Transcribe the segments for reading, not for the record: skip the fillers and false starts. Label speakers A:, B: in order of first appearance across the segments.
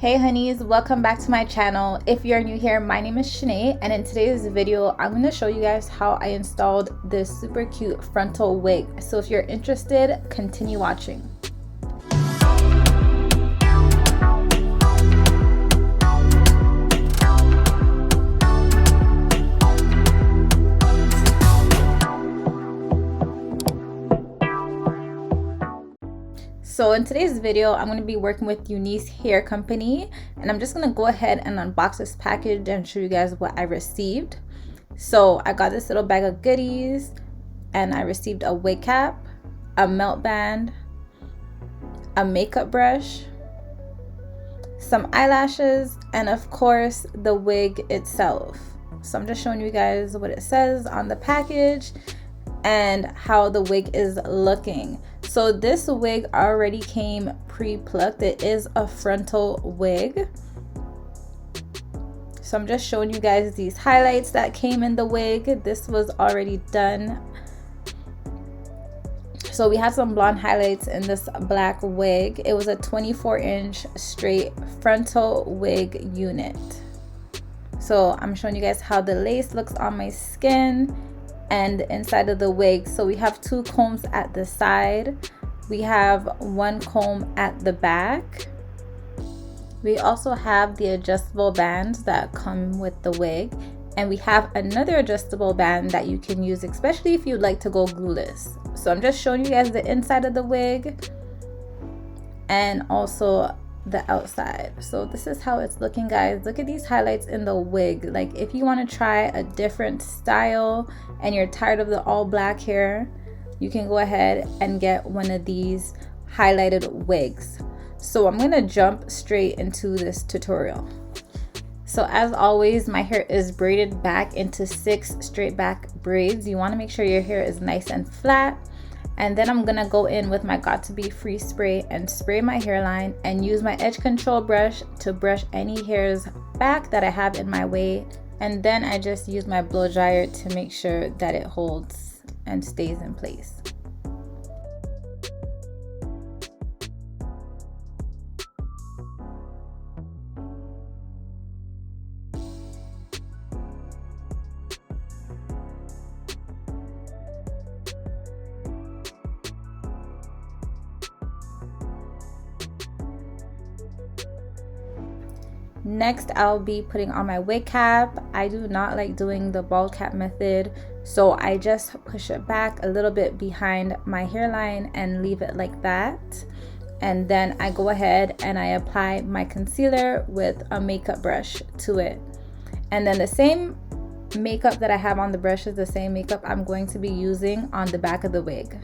A: Hey honeys, welcome back to my channel. If you're new here, my name is Shanae, and in today's video I'm going to show you guys how I installed this super cute frontal wig. So if you're interested, continue watching. So in today's video, I'm going to be working with UNicehair company, and I'm just going to go ahead and unbox this package and show you guys what I received. So I got this little bag of goodies, and I received a wig cap, a melt band, a makeup brush, some eyelashes, and of course the wig itself. So I'm just showing you guys what it says on the package and how the wig is looking. So this wig already came pre-plucked. It is a frontal wig. So I'm just showing you guys these highlights that came in the wig. This was already done. So we had some blonde highlights in this black wig. It was a 24-inch straight frontal wig unit. So I'm showing you guys how the lace looks on my skin and the inside of the wig. So we have two combs at the side, we have one comb at the back. We also have the adjustable bands that come with the wig, and we have another adjustable band that you can use, especially if you'd like to go glueless. So I'm just showing you guys the inside of the wig and also the outside. So this is how it's looking, guys. Look at these highlights in the wig. Like, if you want to try a different style and you're tired of the all black hair, you can go ahead and get one of these highlighted wigs. So I'm gonna jump straight into this tutorial. So as always, my hair is braided back into 6 straight back braids. You want to make sure your hair is nice and flat. And then I'm gonna go in with my Got To Be Free spray and spray my hairline and use my edge control brush to brush any hairs back that I have in my way. And then I just use my blow dryer to make sure that it holds and stays in place. Next, I'll be putting on my wig cap. I do not like doing the bald cap method, so I just push it back a little bit behind my hairline and leave it like that. And then I go ahead and I apply my concealer with a makeup brush to it. And then the same makeup that I have on the brush is the same makeup I'm going to be using on the back of the wig.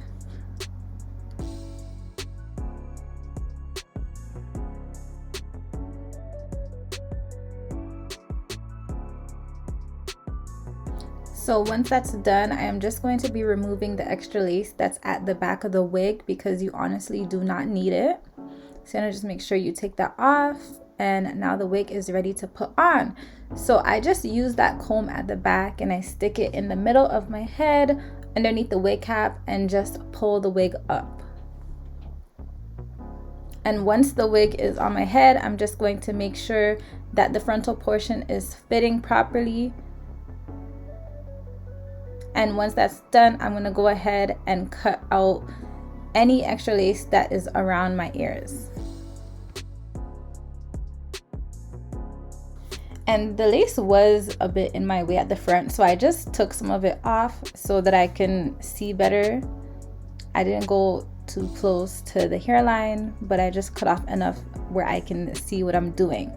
A: So once that's done, I am just going to be removing the extra lace that's at the back of the wig because you honestly do not need it. So I'm gonna just make sure you take that off, and now the wig is ready to put on. So I just use that comb at the back and I stick it in the middle of my head underneath the wig cap and just pull the wig up. And once the wig is on my head, I'm just going to make sure that the frontal portion is fitting properly. And once that's done, I'm gonna go ahead and cut out any extra lace that is around my ears. And the lace was a bit in my way at the front, so I just took some of it off so that I can see better. I didn't go too close to the hairline, but I just cut off enough where I can see what I'm doing.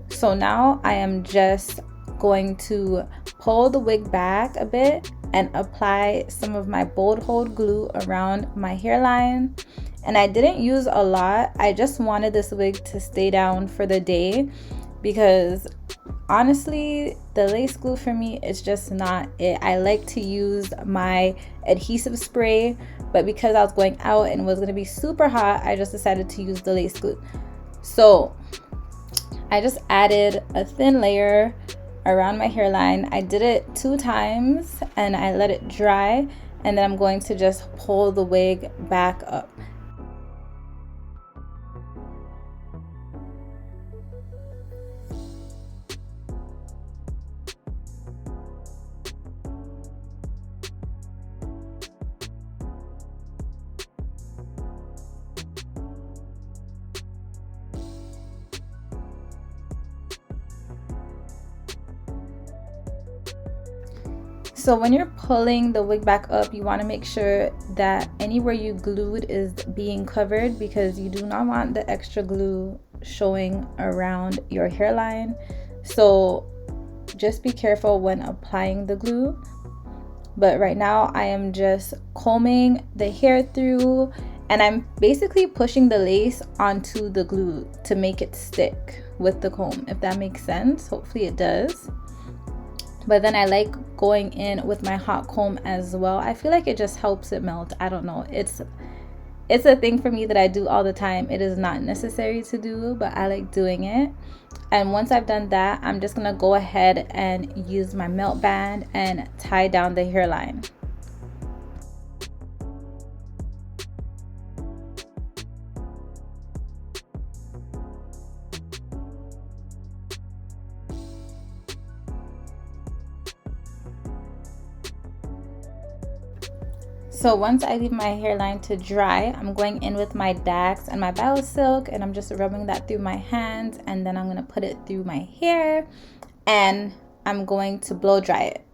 A: So now I am just going to pull the wig back a bit and apply some of my bold hold glue around my hairline. And I didn't use a lot. I just wanted this wig to stay down for the day because honestly, the lace glue for me is just not it. I like to use my adhesive spray, but because I was going out and it was gonna be super hot, I just decided to use the lace glue. So I just added a thin layer around my hairline. I did it 2 times and I let it dry, and then I'm going to just pull the wig back up. So when you're pulling the wig back up, you want to make sure that anywhere you glued is being covered, because you do not want the extra glue showing around your hairline. So just be careful when applying the glue. But right now I am just combing the hair through, and I'm basically pushing the lace onto the glue to make it stick with the comb, if that makes sense. Hopefully it does. But then I like going in with my hot comb as well. I feel like it just helps it melt. I don't know. It's a thing for me that I do all the time. It is not necessary to do, but I like doing it. And once I've done that, I'm just gonna go ahead and use my melt band and tie down the hairline. So once I leave my hairline to dry, I'm going in with my Dax and my BioSilk, and I'm just rubbing that through my hands, and then I'm going to put it through my hair, and I'm going to blow dry it.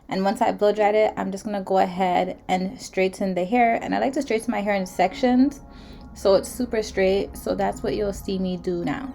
A: And once I blow dried it, I'm just going to go ahead and straighten the hair. And I like to straighten my hair in sections so it's super straight. So that's what you'll see me do now.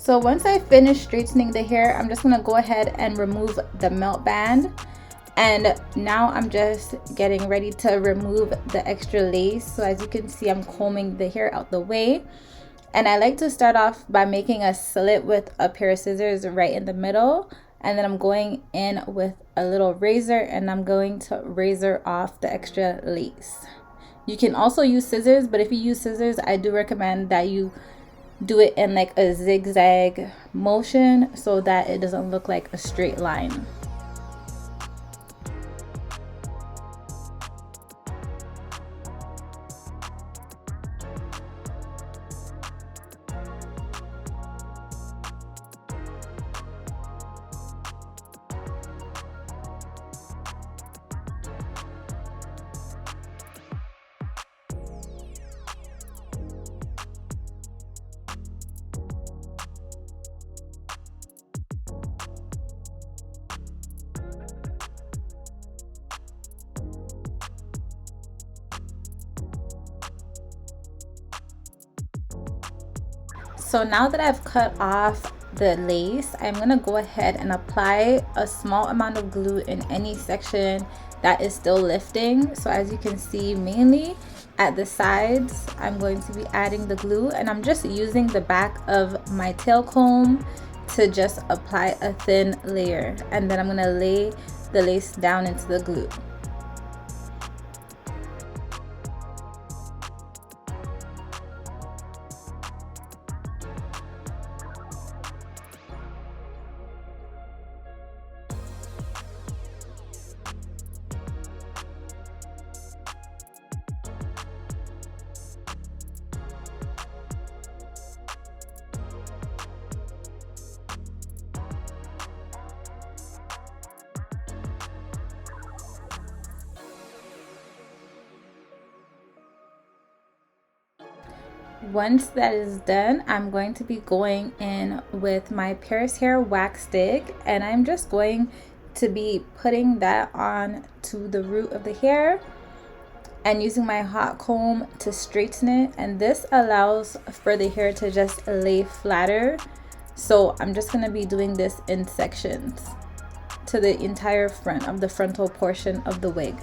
A: So once I finish straightening the hair, I'm just gonna go ahead and remove the melt band. And now I'm just getting ready to remove the extra lace. So as you can see, I'm combing the hair out the way. And I like to start off by making a slit with a pair of scissors right in the middle. And then I'm going in with a little razor, and I'm going to razor off the extra lace. You can also use scissors, but if you use scissors, I do recommend that you do it in like a zigzag motion so that it doesn't look like a straight line. So now that I've cut off the lace, I'm gonna go ahead and apply a small amount of glue in any section that is still lifting. So as you can see, mainly at the sides, I'm going to be adding the glue, and I'm just using the back of my tail comb to just apply a thin layer, and then I'm gonna lay the lace down into the glue. Once that is done, I'm going to be going in with my Paris hair wax stick, and I'm just going to be putting that on to the root of the hair and using my hot comb to straighten it, and this allows for the hair to just lay flatter. So I'm just going to be doing this in sections to the entire front of the frontal portion of the wig.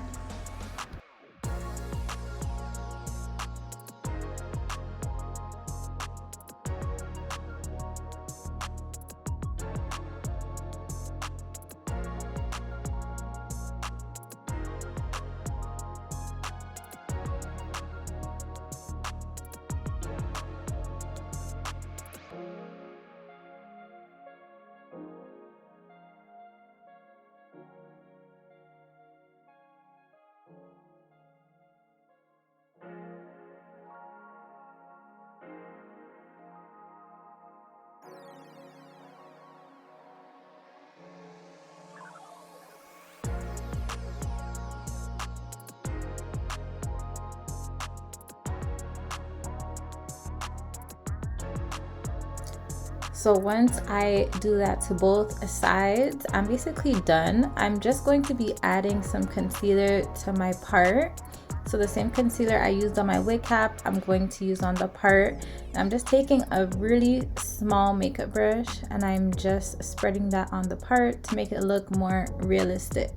A: So once I do that to both sides, I'm basically done. I'm just going to be adding some concealer to my part. So the same concealer I used on my wig cap, I'm going to use on the part. I'm just taking a really small makeup brush and I'm just spreading that on the part to make it look more realistic.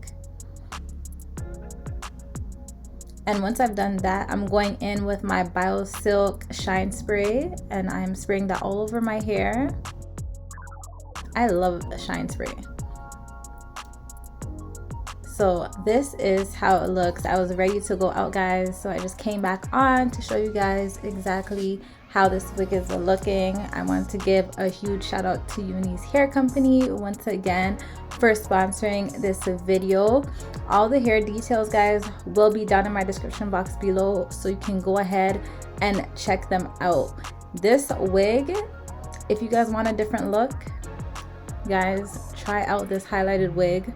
A: And once I've done that, I'm going in with my BioSilk Shine Spray and I'm spraying that all over my hair. I love Shine Spray. So this is how it looks. I was ready to go out, guys, so I just came back on to show you guys exactly how this wig is looking. I want to give a huge shout out to UNice Hair Company once again for sponsoring this video. All the hair details, guys, will be down in my description box below, so you can go ahead and check them out. This wig, if you guys want a different look, guys, try out this highlighted wig.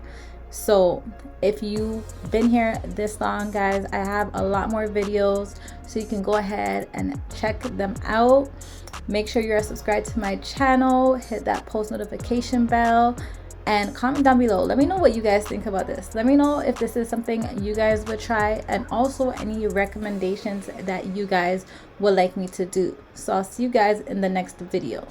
A: So if you've been here this long, guys, I have a lot more videos, so you can go ahead and check them out. Make sure you're subscribed to my channel, hit that post notification bell, and comment down below. Let me know what you guys think about this. Let me know if this is something you guys would try, and also any recommendations that you guys would like me to do. So I'll see you guys in the next video.